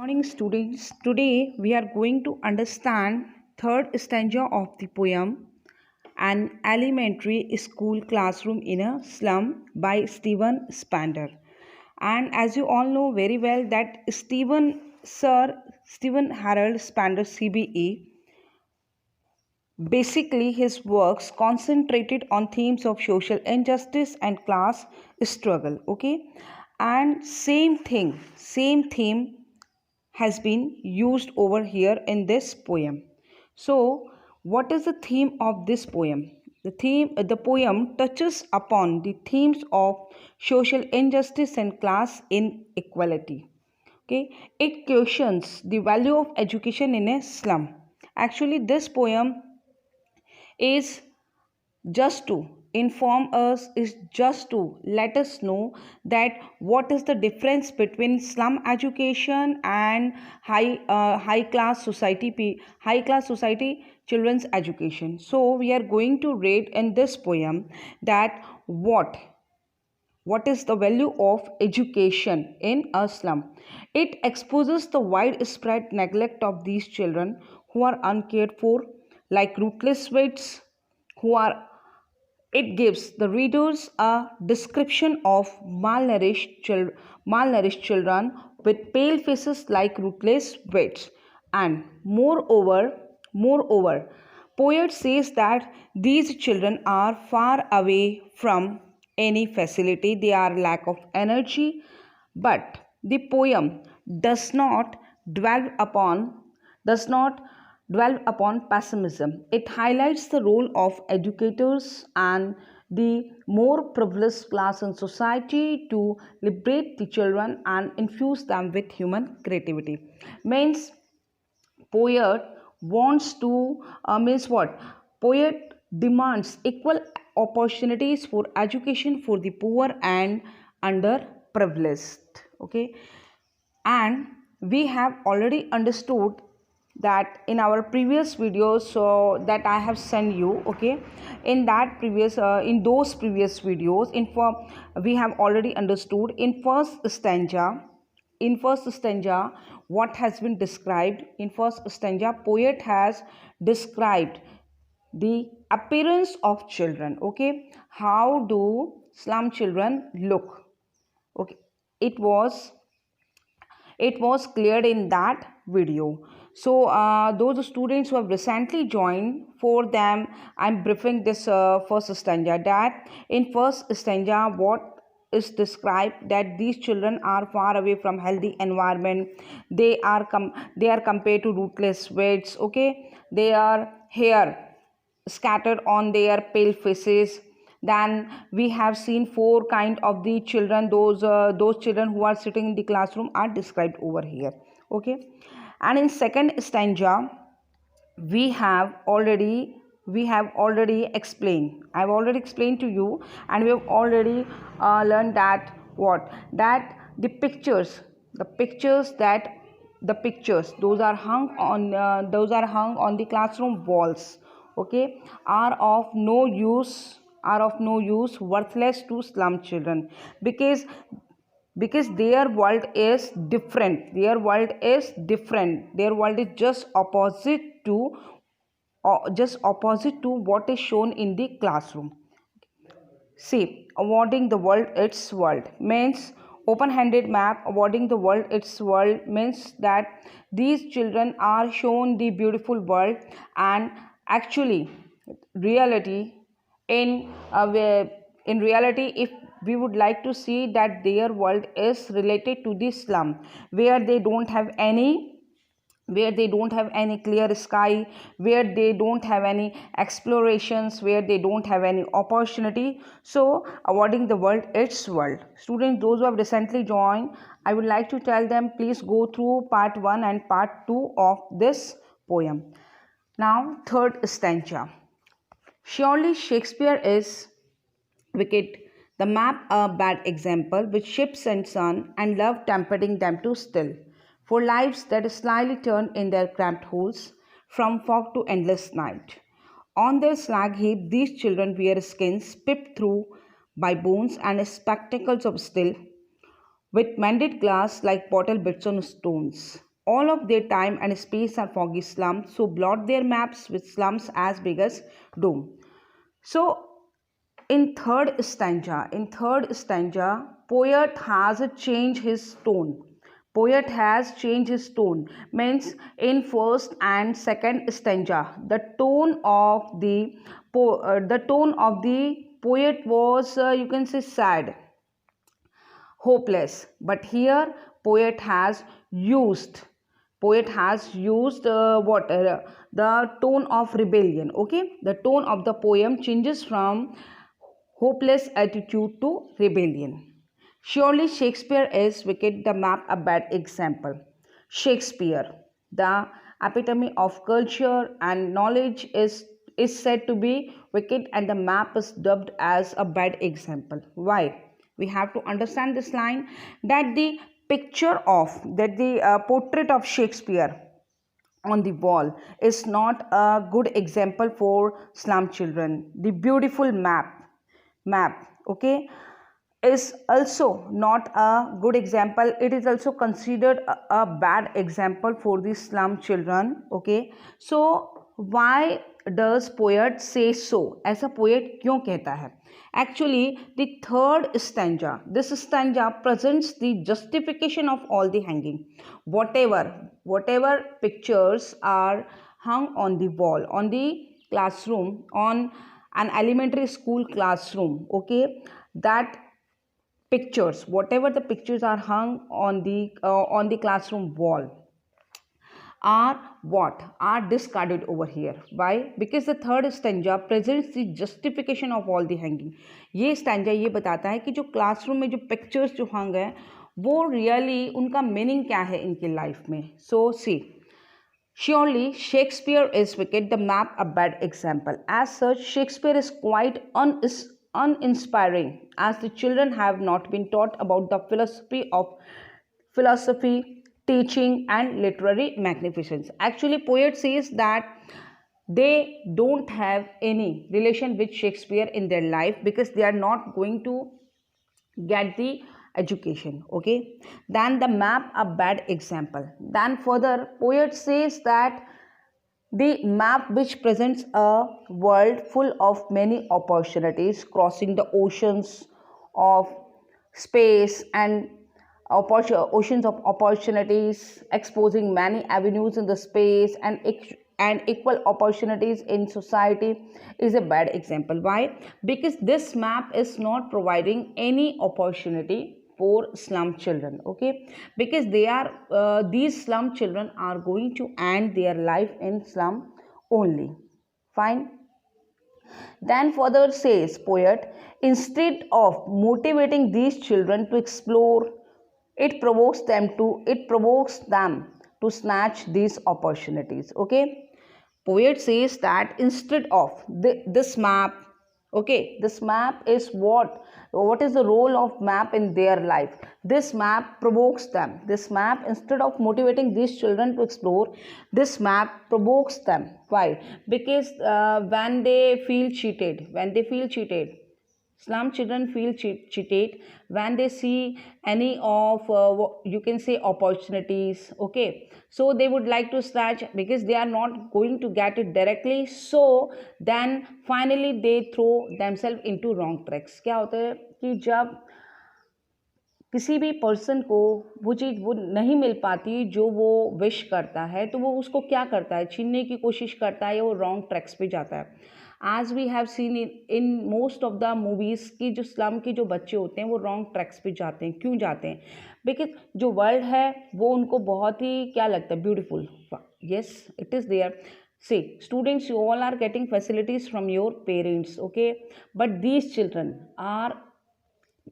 Morning students, today we are going to understand third stanza of the poem An Elementary School Classroom in a Slum by Stephen Spander. And as you all know very well that Sir Stephen Harold Spander CBE, basically his works concentrated on themes of social injustice and class struggle, okay? And same theme has been used over here in this poem. So, what is the theme of this poem? The poem touches upon the themes of social injustice and class inequality. Okay, it questions the value of education in a slum. Actually, this poem is just to inform us, is just to let us know that what is the difference between slum education and high class society children's education. So we are going to read in this poem that what is the value of education in a slum. It exposes the widespread neglect of these children who are uncared for, like rootless waits who are. It gives the readers a description of malnourished children with pale faces like rootless weeds. And moreover, poet says that these children are far away from any facility. They are lack of energy, but the poem does not dwell upon does not dwell upon pessimism. It highlights the role of educators and the more privileged class in society to liberate the children and infuse them with human creativity. Means poet wants to means what? Poet demands equal opportunities for education for the poor and underprivileged. Okay, and we have already understood that in our previous videos so that I have sent you, okay, in those previous videos we have already understood in first stanza what has been described. In first stanza, poet has described the appearance of children. Okay, how do slum children look? Okay, it was cleared in that video. So those students who have recently joined, for them I'm briefing this first stanza, that in first stanza what is described that these children are far away from healthy environment. They are compared to rootless weeds. Okay, they are hair scattered on their pale faces. Then we have seen four kind of the children. Those children who are sitting in the classroom are described over here. Okay, and in second stanza we have already explained. I've already explained to you, and we have already learned that the pictures those are hung on the classroom walls. Okay, are of no use, worthless to slum children, because their world is different. Their world is just opposite to what is shown in the classroom. See, awarding the world its world means open-handed map. Awarding the world its world means that these children are shown the beautiful world, and actually reality in reality, if we would like to see that their world is related to the slum, where they don't have any clear sky, where they don't have any explorations, where they don't have any opportunity. So awarding the world its world. Students, those who have recently joined, I would like to tell them, please go through part 1 and part 2 of this poem. Now third stanza. Surely Shakespeare is wicked, the map a bad example, with ships and sun and love tempting them to still, for lives that slyly turn in their cramped holes, from fog to endless night. On their slag heap these children wear skins pipped through by bones and spectacles of steel, with mended glass like bottle bits on stones. All of their time and space are foggy slums, so blot their maps with slums as big as dome. So in third stanza, poet has changed his tone. Poet has changed his tone. Means in first and second stanza, the tone of the poet was you can say sad, hopeless. But here poet has used what the tone of rebellion. Okay, the tone of the poem changes from hopeless attitude to rebellion. Surely Shakespeare is wicked, the map a bad example. Shakespeare, the epitome of culture and knowledge, is said to be wicked, and the map is dubbed as a bad example. Why? We have to understand this line, that the portrait of Shakespeare on the wall is not a good example for slum children. The beautiful map, okay, is also not a good example. It is also considered a bad example for the slum children. Okay, so why does poet say so? ऐसा poet क्यों कहता है? Actually, the third stanza, this stanza presents the justification of all the hanging. Whatever pictures are hung on the wall, on the classroom, on an elementary school classroom, okay, that pictures, whatever the pictures are hung on the classroom wall, are what are discarded over here. Why? Because the third stanza presents the justification of all the hanging. ये stanza ये बताता है कि जो classroom में जो pictures जो हंग है वो रियली उनका मीनिंग क्या है इनकी लाइफ में. सो सी, surely Shakespeare is wicked, the map a bad example. As such, Shakespeare is quite uninspiring, as the children have not been taught about the philosophy, teaching, and literary magnificence. Actually, poet says that they don't have any relation with Shakespeare in their life because they are not going to get the education. Okay, then the map a bad example. Then further, poet says that the map which presents a world full of many opportunities, crossing the oceans of space and oceans of opportunities, exposing many avenues in the space and equal opportunities in society, is a bad example. Why? Because this map is not providing any opportunity for slum children. Okay, because these slum children are going to end their life in slum only. Fine. Then further says poet, instead of motivating these children to explore, it provokes them to snatch these opportunities. Okay, poet says that instead of this map, okay, this map is what is the role of map in their life? This map provokes them. This map, instead of motivating these children to explore, this map provokes them. Why? Because when they feel cheated, slum children feel cheated when they see any of you can say opportunities. Okay, so they would like to snatch because they are not going to get it directly, so then finally they throw themselves into wrong tracks. क्या होता है कि जब किसी भी person को वो चीज़ वो नहीं मिल पाती जो वो विश करता है, तो वो उसको क्या करता है, छीनने की कोशिश करता है या वो रॉन्ग ट्रैक्स पे जाता है. आज we have seen in most of the movies की जो स्लम के जो बच्चे होते हैं वो रॉन्ग ट्रैक्स पे जाते हैं. क्यों जाते हैं? बिकॉज जो वर्ल्ड है वो उनको बहुत ही क्या लगता है, beautiful. Yes, it is there. See, students, you all are getting facilities from your parents, okay, but these children are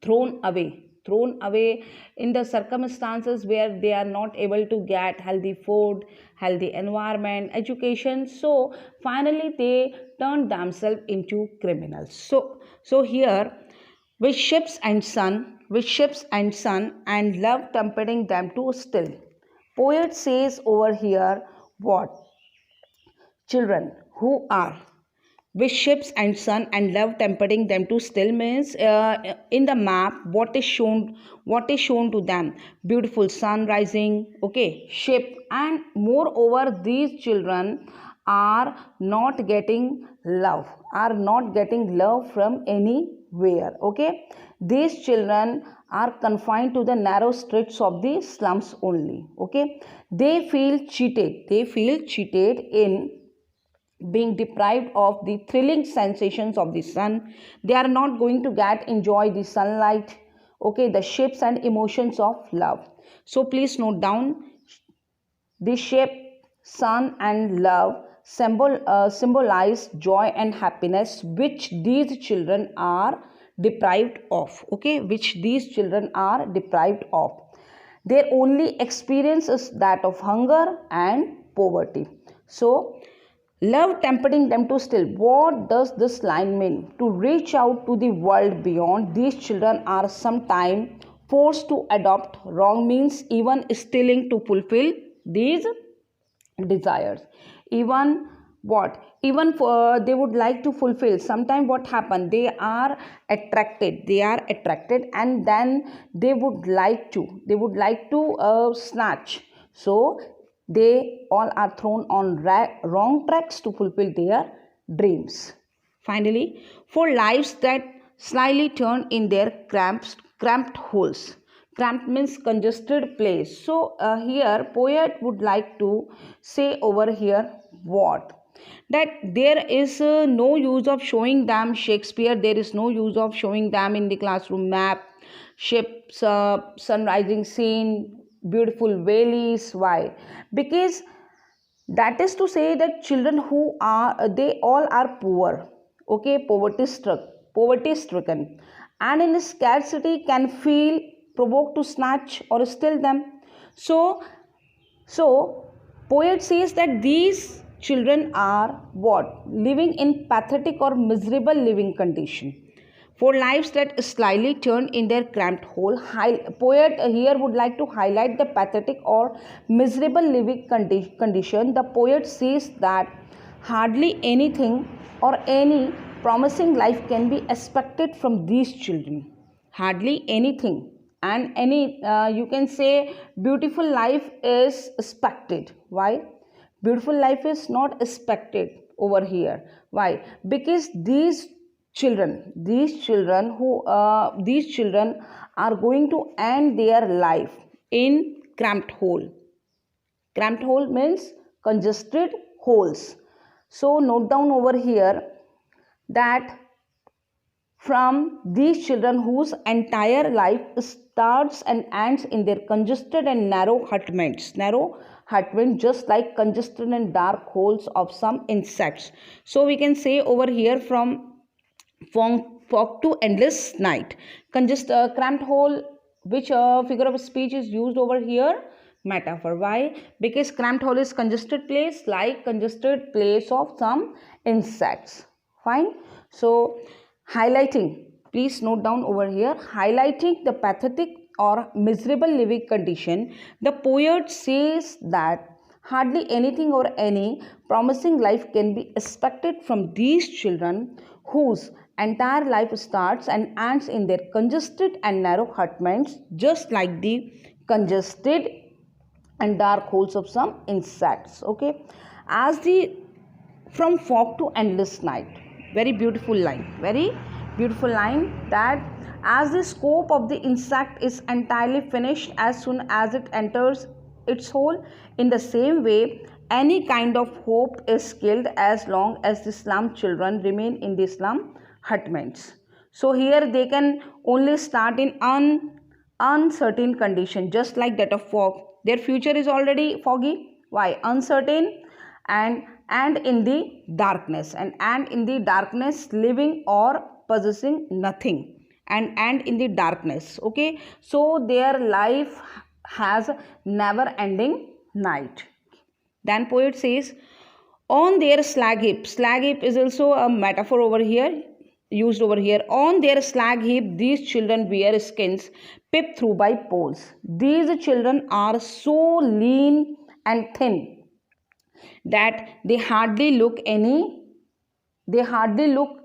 thrown away in the circumstances where they are not able to get healthy food, healthy environment, education. So finally they turn themselves into criminals. So here, with ships and sun and love tempting them to steal, poet says over here what? Children who are with ships and sun and love tempering them to still means in the map what is shown to them, beautiful sun rising, okay, ship, and moreover these children are not getting love from anywhere, okay. These children are confined to the narrow streets of the slums only, okay. They feel cheated in being deprived of the thrilling sensations of the sun. They are not going to get enjoy the sunlight, okay, the shapes and emotions of love. So please note down the shape, sun, and love symbolize joy and happiness, which these children are deprived of. Okay, which these children are deprived of. Their only experience is that of hunger and poverty. So, love tempting them to still. What does this line mean? To reach out to the world beyond. These children are sometimes forced to adopt wrong means, even stealing to fulfill these desires. Even what? Even for they would like to fulfill. Sometimes what happen? They are attracted, and then they would like to snatch. So they all are thrown on wrong tracks to fulfill their dreams. Finally, for lives that slyly turn in their cramped holes. Cramped means congested place. So here poet would like to say over here what? That there is no use of showing them Shakespeare. There is no use of showing them in the classroom map, ships, sunrising scene, beautiful valleys. Why? Because that is to say that children who are they all are poor, okay, poverty stricken, and in scarcity can feel provoked to snatch or steal them. So so poet says that these children are what, living in pathetic or miserable living condition, for lives that slyly turn in their cramped hole. Poet here would like to highlight the pathetic or miserable living condition. The poet says that hardly anything or any promising life can be expected from these children. Hardly anything and any you can say beautiful life is expected. Why? Beautiful life is not expected over here. Why? Because these children are going to end their life in cramped hole means congested holes. So note down over here that from these children whose entire life starts and ends in their congested and narrow hutments, just like congested and dark holes of some insects. So we can say over here from fog to endless night. Cramped hole, which figure of speech is used over here? Metaphor. Why? Because cramped hole is congested place, like congested place of some insects. Fine. So highlighting, please note down over here, highlighting the pathetic or miserable living condition, the poet says that hardly anything or any promising life can be expected from these children whose entire life starts and ends in their congested and narrow hutments, just like the congested and dark holes of some insects. Okay, as the from fog to endless night. Very beautiful line that as the scope of the insect is entirely finished as soon as it enters its hole, in the same way any kind of hope is killed as long as the slum children remain in the slum hutments. So here they can only start in uncertain condition, just like that of fog. Their future is already foggy. Why? Uncertain, and in the darkness, and in the darkness living or possessing nothing, and in the darkness. Okay, so their life has never ending night. Then poet says, on their slag heap is also a metaphor over here, used over here. On their slag heap these children wear skins pipped through by poles. These children are so lean and thin that they hardly look any they hardly look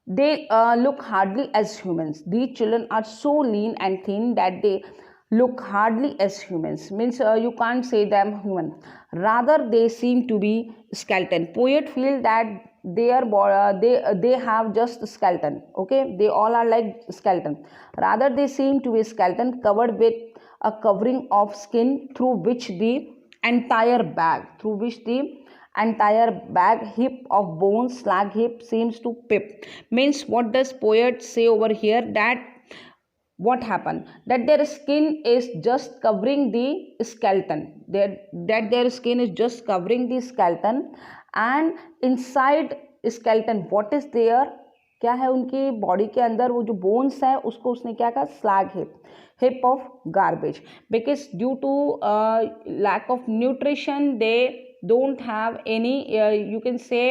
look hardly as humans. These children are so lean and thin that they look hardly as humans. Means you can't say them human. Rather, they seem to be skeleton. Poet feel that they have just skeleton. Okay, they all are like skeleton. Rather, they seem to be skeleton covered with a covering of skin through which the entire bag heap of bones slag heap seems to pip. Means what does poet say over here? That what happened, that their skin is just covering the skeleton, that their skin is just covering the skeleton, and inside skeleton what is there, क्या है उनकी body के अंदर, वो जो bones है उसको उसने क्या कहा, slag heap of garbage, because due to lack of nutrition they don't have any you can say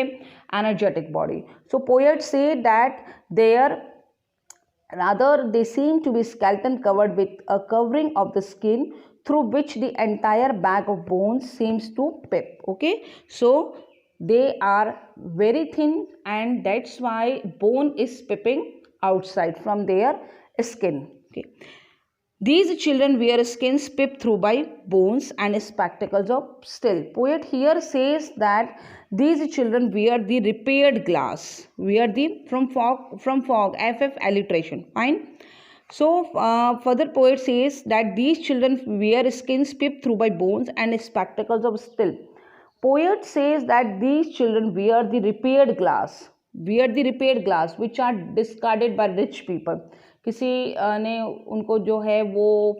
energetic body. So poets say that their rather they seem to be skeleton covered with a covering of the skin through which the entire bag of bones seems to pip. Okay, so they are very thin and that's why bone is pipping outside from their skin. Okay, these children wear skins pipped through by bones and spectacles of steel. Poet here says that these children wear the repaired glass. Wear the from fog ff alliteration. Fine. So further poet says that these children wear skins pipped through by bones and spectacles of steel. Poet says that these children wear the repaired glass which are discarded by rich people. किसी ने उनको जो है वो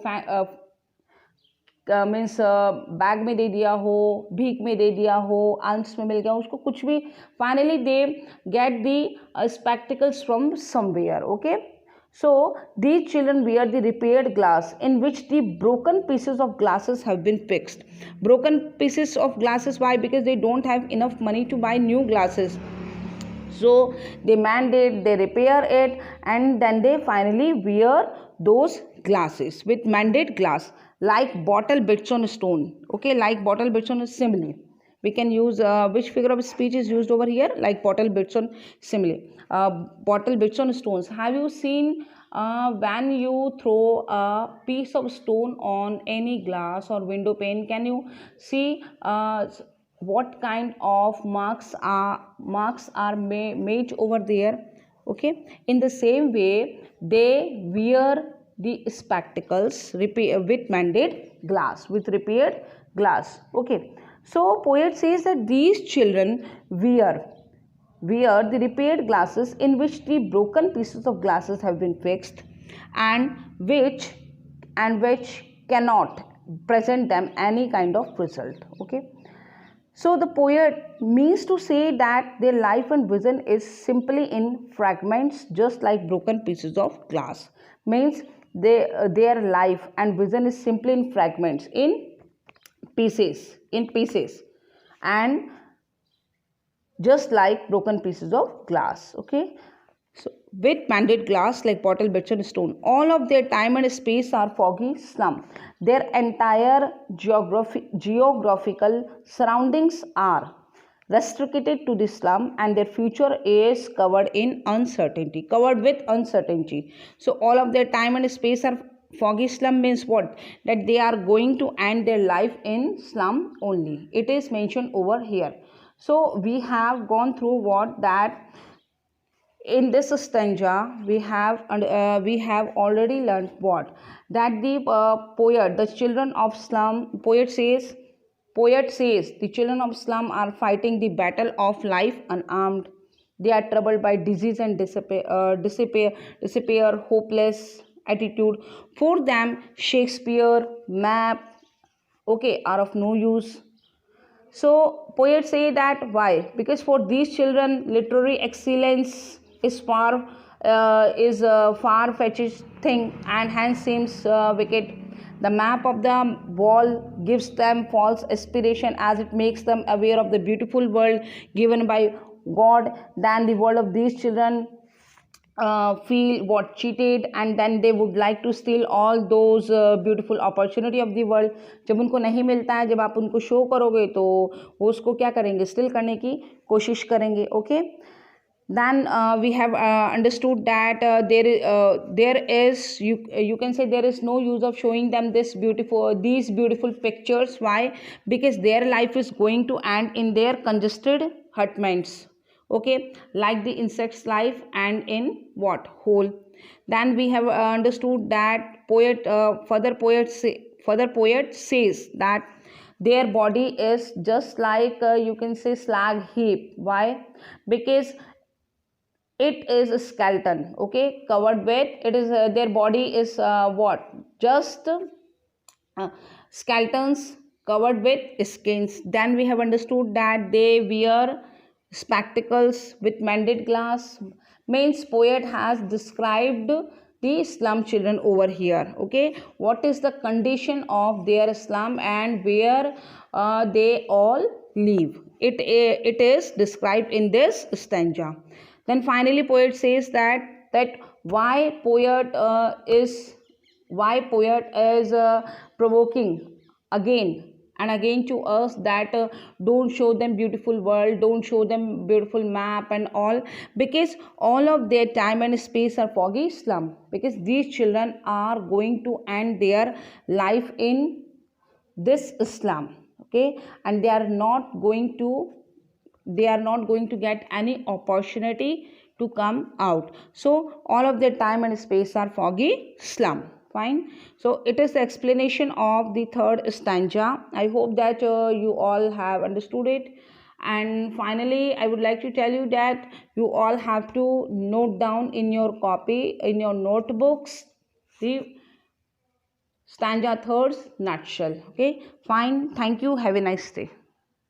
means bag में दे दिया हो, भीख में दे दिया हो, आल्म्स में मिल गया, उसको कुछ भी, finally they get the spectacles from somewhere. Okay, so these children wear the repaired glass in which the broken pieces of glasses have been fixed. Broken pieces of glasses, why? Because they don't have enough money to buy new glasses. So they mend it, they repair it, and then they finally wear those glasses with mended glass, like bottle bits on stone. Okay, like bottle bits on simile. We can use which figure of speech is used over here? Like bottle bits on simile. Bottle bits on stones. Have you seen when you throw a piece of stone on any glass or window pane? Can you see what kind of marks are made over there? Okay, in the same way they wear the spectacles with mended glass, with repaired glass. Okay, so poet says that these children wear the repaired glasses in which the broken pieces of glasses have been fixed and which cannot present them any kind of result. Okay, so the poet means to say that their life and vision is simply in fragments, just like broken pieces of glass. Means their life and vision is simply in fragments, in pieces, and just like broken pieces of glass. Okay, so with mended glass like bottle bits and stone. All of their time and space are foggy slum. Their entire geographical surroundings are restricted to the slum and their future is covered with uncertainty. So all of their time and space are foggy slum. Means what? That they are going to end their life in slum only. It is mentioned over here. So we have gone through what that in this stanza we have already learned what, that the poet, the children of slum, poet says the children of slum are fighting the battle of life unarmed. They are troubled by disease and despair, hopeless attitude. For them Shakespeare, map, okay, are of no use. So poets say that why? Because for these children literary excellence is far far-fetched thing and hence seems wicked. The map of the wall gives them false aspiration as it makes them aware of the beautiful world given by God. Then the world of these children feel what cheated and then they would like to steal all those beautiful opportunity of the world. जब उनको नहीं मिलता है, जब आप उनको show करोगे तो वो उसको क्या करेंगे, स्टिल करने की कोशिश करेंगे. Okay, Then we have understood that there is, you can say, there is no use of showing them these beautiful pictures. Why? Because their life is going to end in their congested hutments, okay, like the insects life, and in what hole. Then we have understood that further poet says that their body is just like, you can say, slag heap. Why? Because it is a skeleton, okay, covered with, it is their body is what, just skeletons covered with skins. Then we have understood that they wear spectacles with mended glass. Means poet has described the slum children over here, okay, what is the condition of their slum and where they all live. It is described in this stanza. Then finally poet says that why poet is provoking again and again to us that don't show them beautiful world, don't show them beautiful map and all, because all of their time and space are foggy slum, because these children are going to end their life in this slum, okay, and they are not going to get any opportunity to come out. So all of their time and space are foggy slum. Fine. So it is the explanation of the third stanza. I hope that you all have understood it. And finally, I would like to tell you that you all have to note down in your copy, in your notebooks, the stanza third nutshell. Okay. Fine. Thank you. Have a nice day.